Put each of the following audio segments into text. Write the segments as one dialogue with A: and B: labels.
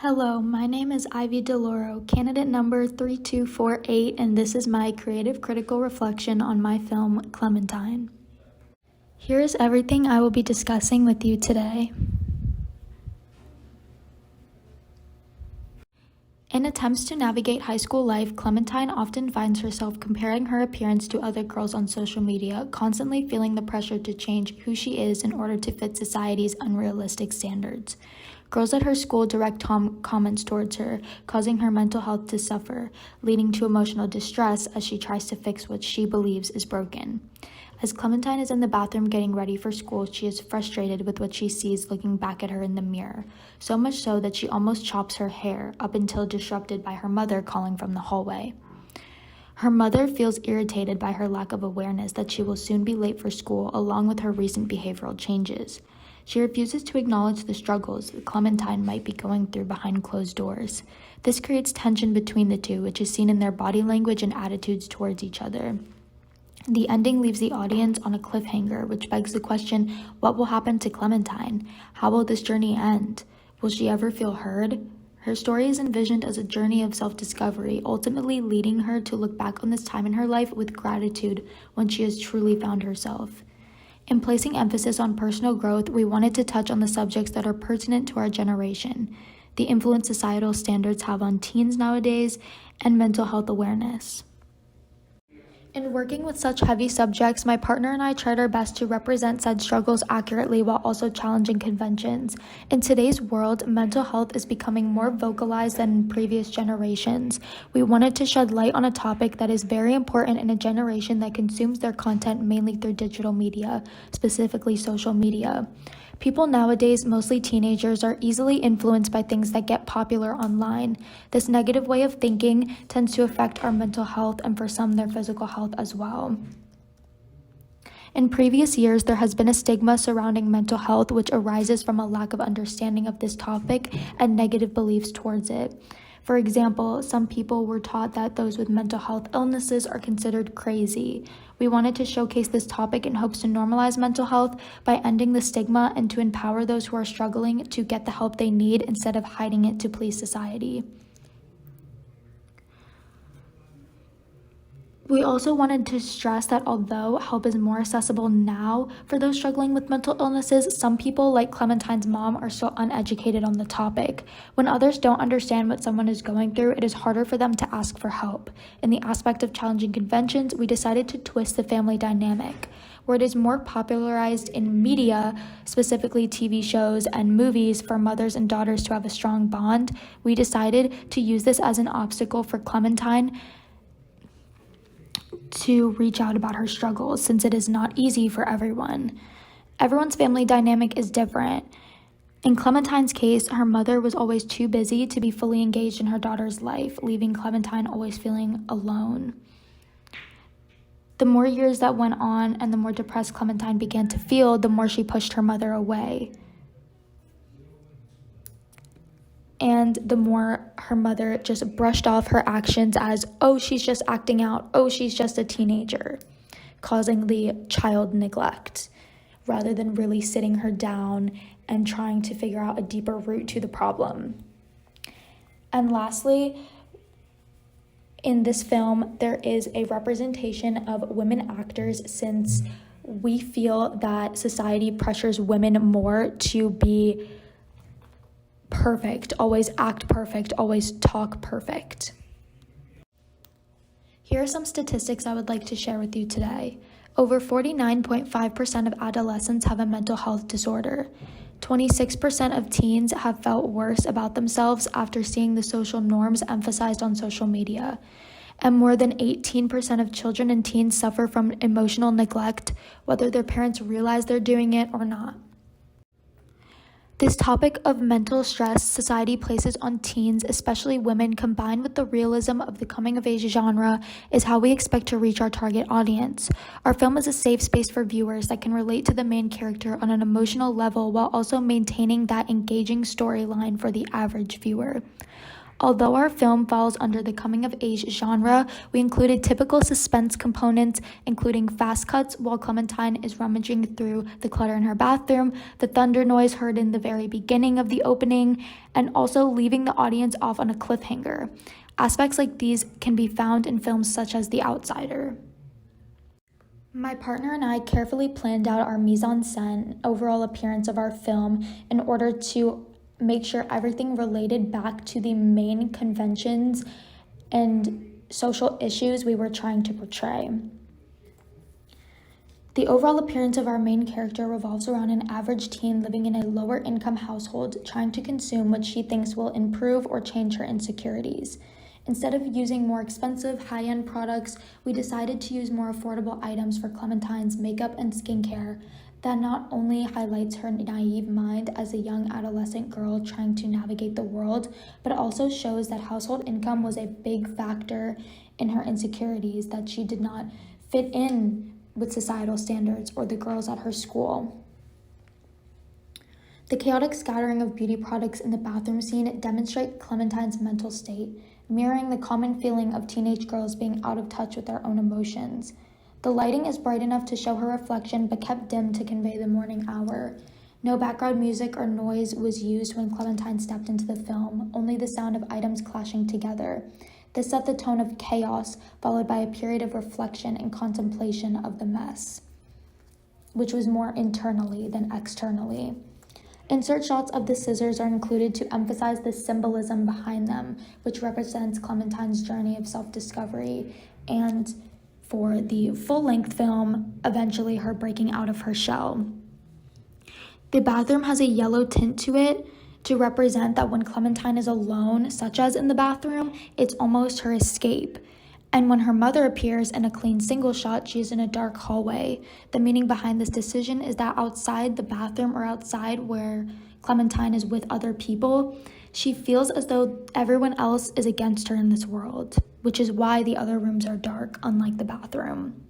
A: Hello, my name is DiLauro, candidate number 3248, and this is my creative critical reflection on my film, Clementine. Here is everything I will be discussing with you today. In attempts to navigate high school life, Clementine often finds herself comparing her appearance to other girls on social media, constantly feeling the pressure to change who she is in order to fit society's unrealistic standards. Girls at her school direct comments towards her, causing her mental health to suffer, leading to emotional distress as she tries to fix what she believes is broken. As Clementine is in the bathroom getting ready for school, she is frustrated with what she sees looking back at her in the mirror, so much so that she almost chops her hair, up until disrupted by her mother calling from the hallway. Her mother feels irritated by her lack of awareness that she will soon be late for school, along with her recent behavioral changes. She refuses to acknowledge the struggles that Clementine might be going through behind closed doors. This creates tension between the two, which is seen in their body language and attitudes towards each other. The ending leaves the audience on a cliffhanger, which begs the question, what will happen to Clementine? How will this journey end? Will she ever feel heard? Her story is envisioned as a journey of self-discovery, ultimately leading her to look back on this time in her life with gratitude when she has truly found herself. In placing emphasis on personal growth, we wanted to touch on the subjects that are pertinent to our generation, the influence societal standards have on teens nowadays, and mental health awareness. In working with such heavy subjects, my partner and I tried our best to represent said struggles accurately while also challenging conventions. In today's world, mental health is becoming more vocalized than in previous generations. We wanted to shed light on a topic that is very important in a generation that consumes their content mainly through digital media, specifically social media. People nowadays, mostly teenagers, are easily influenced by things that get popular online. This negative way of thinking tends to affect our mental health and for some their physical health as well. In previous years, there has been a stigma surrounding mental health which arises from a lack of understanding of this topic and negative beliefs towards it. For example, some people were taught that those with mental health illnesses are considered crazy. We wanted to showcase this topic in hopes to normalize mental health by ending the stigma and to empower those who are struggling to get the help they need instead of hiding it to please society. We also wanted to stress that although help is more accessible now for those struggling with mental illnesses, some people, like Clementine's mom, are still uneducated on the topic. When others don't understand what someone is going through, it is harder for them to ask for help. In the aspect of challenging conventions, we decided to twist the family dynamic. Where it is more popularized in media, specifically TV shows and movies, for mothers and daughters to have a strong bond, we decided to use this as an obstacle for Clementine to reach out about her struggles, since it is not easy for everyone. Everyone's family dynamic is different. In Clementine's case, her mother was always too busy to be fully engaged in her daughter's life, leaving Clementine always feeling alone. The more years that went on and the more depressed Clementine began to feel, the more she pushed her mother away. And the more her mother just brushed off her actions as, oh, she's just acting out, oh, she's just a teenager, causing the child neglect, rather than really sitting her down and trying to figure out a deeper root to the problem. And lastly, in this film, there is a representation of women actors, since we feel that society pressures women more to be perfect, always act perfect, always talk perfect. Here are some statistics I would like to share with you today. Over 49.5% of adolescents have a mental health disorder. 26% of teens have felt worse about themselves after seeing the social norms emphasized on social media. And more than 18% of children and teens suffer from emotional neglect, whether their parents realize they're doing it or not. This topic of mental stress society places on teens, especially women, combined with the realism of the coming-of-age genre, is how we expect to reach our target audience. Our film is a safe space for viewers that can relate to the main character on an emotional level while also maintaining that engaging storyline for the average viewer. Although our film falls under the coming-of-age genre, we included typical suspense components, including fast cuts while Clementine is rummaging through the clutter in her bathroom, the thunder noise heard in the very beginning of the opening, and also leaving the audience off on a cliffhanger. Aspects like these can be found in films such as The Outsider. My partner and I carefully planned out our mise-en-scène, overall appearance of our film, in order to make sure everything related back to the main conventions and social issues we were trying to portray. The overall appearance of our main character revolves around an average teen living in a lower income household trying to consume what she thinks will improve or change her insecurities. Instead of using more expensive, high-end products, we decided to use more affordable items for Clementine's makeup and skincare that not only highlights her naive mind as a young adolescent girl trying to navigate the world, but also shows that household income was a big factor in her insecurities, that she did not fit in with societal standards or the girls at her school. The chaotic scattering of beauty products in the bathroom scene demonstrate Clementine's mental state, mirroring the common feeling of teenage girls being out of touch with their own emotions. The lighting is bright enough to show her reflection, but kept dim to convey the morning hour. No background music or noise was used when Clementine stepped into the film, only the sound of items clashing together. This set the tone of chaos, followed by a period of reflection and contemplation of the mess, which was more internally than externally. Insert shots of the scissors are included to emphasize the symbolism behind them, which represents Clementine's journey of self-discovery, and for the full-length film, eventually her breaking out of her shell. The bathroom has a yellow tint to it to represent that when Clementine is alone, such as in the bathroom, it's almost her escape. And when her mother appears in a clean single shot, she is in a dark hallway. The meaning behind this decision is that outside the bathroom or outside where Clementine is with other people, she feels as though everyone else is against her in this world, which is why the other rooms are dark, unlike the bathroom.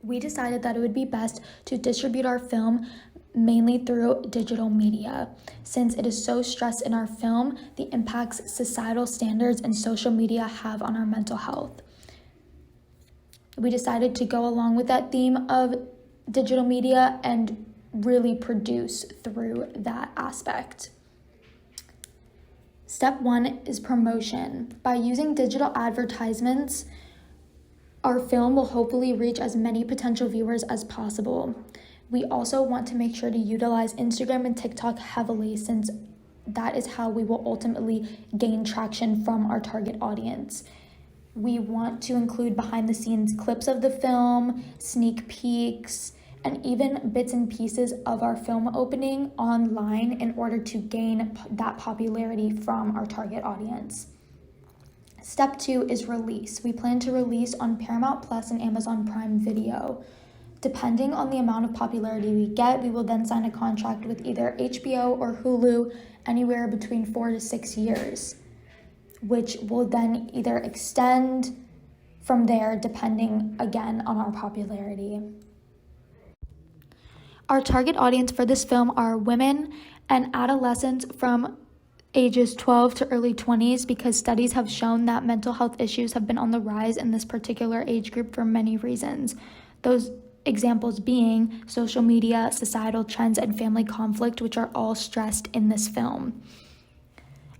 A: We decided that it would be best to distribute our film mainly through digital media, since it is so stressed in our film the impacts societal standards and social media have on our mental health. We decided to go along with that theme of digital media and really produce through that aspect. Step 1 is promotion. By using digital advertisements, our film will hopefully reach as many potential viewers as possible. We also want to make sure to utilize Instagram and TikTok heavily, since that is how we will ultimately gain traction from our target audience. We want to include behind the scenes clips of the film, sneak peeks, and even bits and pieces of our film opening online in order to gain that popularity from our target audience. Step 2 is release. We plan to release on Paramount Plus and Amazon Prime Video. Depending on the amount of popularity we get, we will then sign a contract with either HBO or Hulu anywhere between 4 to 6 years, which will then either extend from there depending, again, on our popularity. Our target audience for this film are women and adolescents from ages 12 to early 20s, because studies have shown that mental health issues have been on the rise in this particular age group for many reasons. Those examples being social media, societal trends, and family conflict, which are all stressed in this film.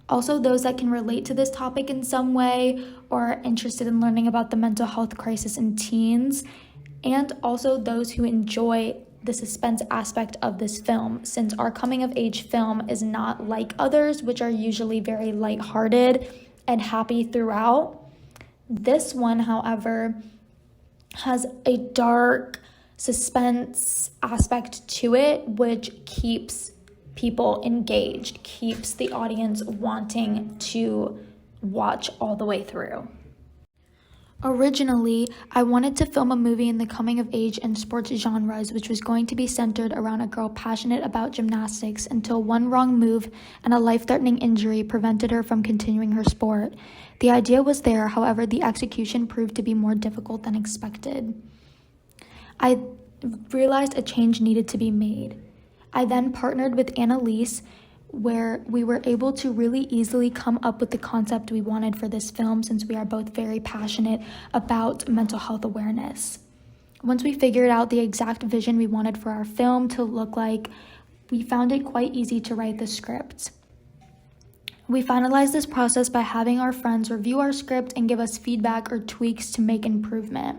A: Also, those that can relate to this topic in some way or are interested in learning about the mental health crisis in teens, and also those who enjoy the suspense aspect of this film, since our coming-of-age film is not like others, which are usually very lighthearted and happy throughout. This one, however, has a dark suspense aspect to it, which keeps people engaged, keeps the audience wanting to watch all the way through. Originally, I wanted to film a movie in the coming-of-age and sports genres, which was going to be centered around a girl passionate about gymnastics until one wrong move and a life-threatening injury prevented her from continuing her sport. The idea was there, however, the execution proved to be more difficult than expected. I realized a change needed to be made. I then partnered with Annalise where we were able to really easily come up with the concept we wanted for this film, since we are both very passionate about mental health awareness. Once we figured out the exact vision we wanted for our film to look like, we found it quite easy to write the script. We finalized this process by having our friends review our script and give us feedback or tweaks to make improvement.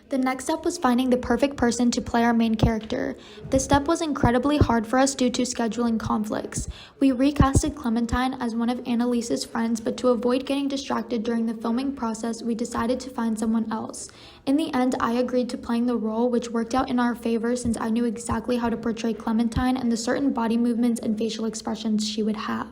A: The next step was finding the perfect person to play our main character. This step was incredibly hard for us due to scheduling conflicts. We recasted Clementine as one of Annalise's friends, but to avoid getting distracted during the filming process, we decided to find someone else. In the end, I agreed to playing the role, which worked out in our favor since I knew exactly how to portray Clementine and the certain body movements and facial expressions she would have.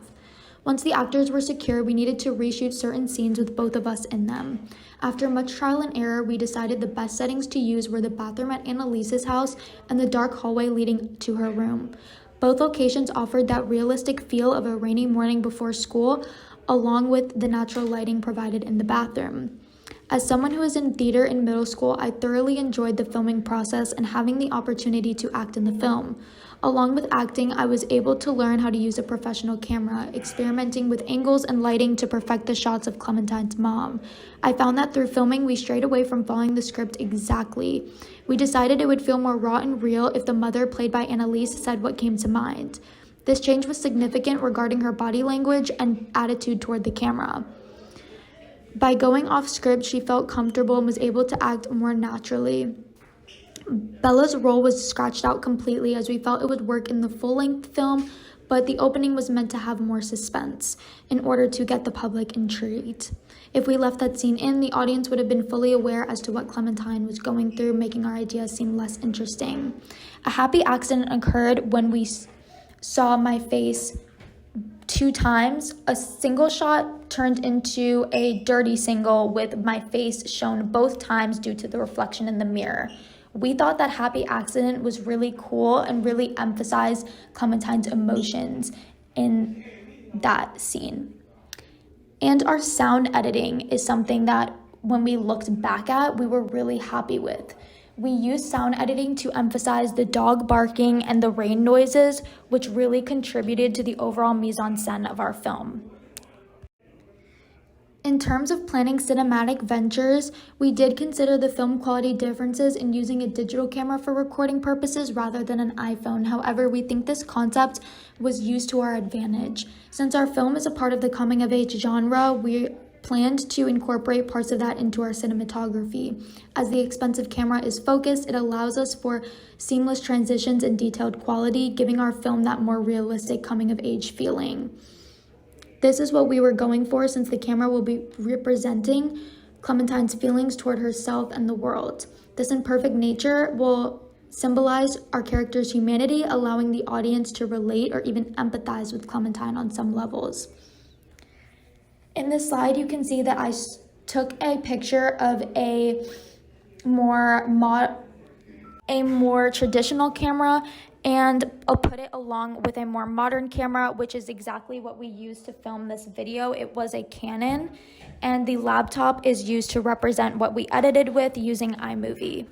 A: Once the actors were secure, we needed to reshoot certain scenes with both of us in them. After much trial and error, we decided the best settings to use were the bathroom at Annalise's house and the dark hallway leading to her room. Both locations offered that realistic feel of a rainy morning before school, along with the natural lighting provided in the bathroom. As someone who was in theater in middle school, I thoroughly enjoyed the filming process and having the opportunity to act in the film. Along with acting, I was able to learn how to use a professional camera, experimenting with angles and lighting to perfect the shots of Clementine's mom. I found that through filming, we strayed away from following the script exactly. We decided it would feel more raw and real if the mother, played by Annalise, said what came to mind. This change was significant regarding her body language and attitude toward the camera. By going off script, she felt comfortable and was able to act more naturally. Bella's role was scratched out completely as we felt it would work in the full-length film, but the opening was meant to have more suspense in order to get the public intrigued. If we left that scene in, the audience would have been fully aware as to what Clementine was going through, making our idea seem less interesting. A happy accident occurred when we saw my face 2 times. A single shot turned into a dirty single with my face shown both times due to the reflection in the mirror. We thought that happy accident was really cool and really emphasized Clementine's emotions in that scene. And our sound editing is something that when we looked back at, we were really happy with. We used sound editing to emphasize the dog barking and the rain noises, which really contributed to the overall mise-en-scène of our film. In terms of planning cinematic ventures, we did consider the film quality differences in using a digital camera for recording purposes rather than an iPhone. However, we think this concept was used to our advantage. Since our film is a part of the coming-of-age genre, we planned to incorporate parts of that into our cinematography. As the expensive camera is focused, it allows us for seamless transitions and detailed quality, giving our film that more realistic coming-of-age feeling. This is what we were going for since the camera will be representing Clementine's feelings toward herself and the world. This imperfect nature will symbolize our character's humanity, allowing the audience to relate or even empathize with Clementine on some levels. In this slide, you can see that I took a picture of a more traditional camera, and I'll put it along with a more modern camera, which is exactly what we used to film this video. It was a Canon, and the laptop is used to represent what we edited with using iMovie.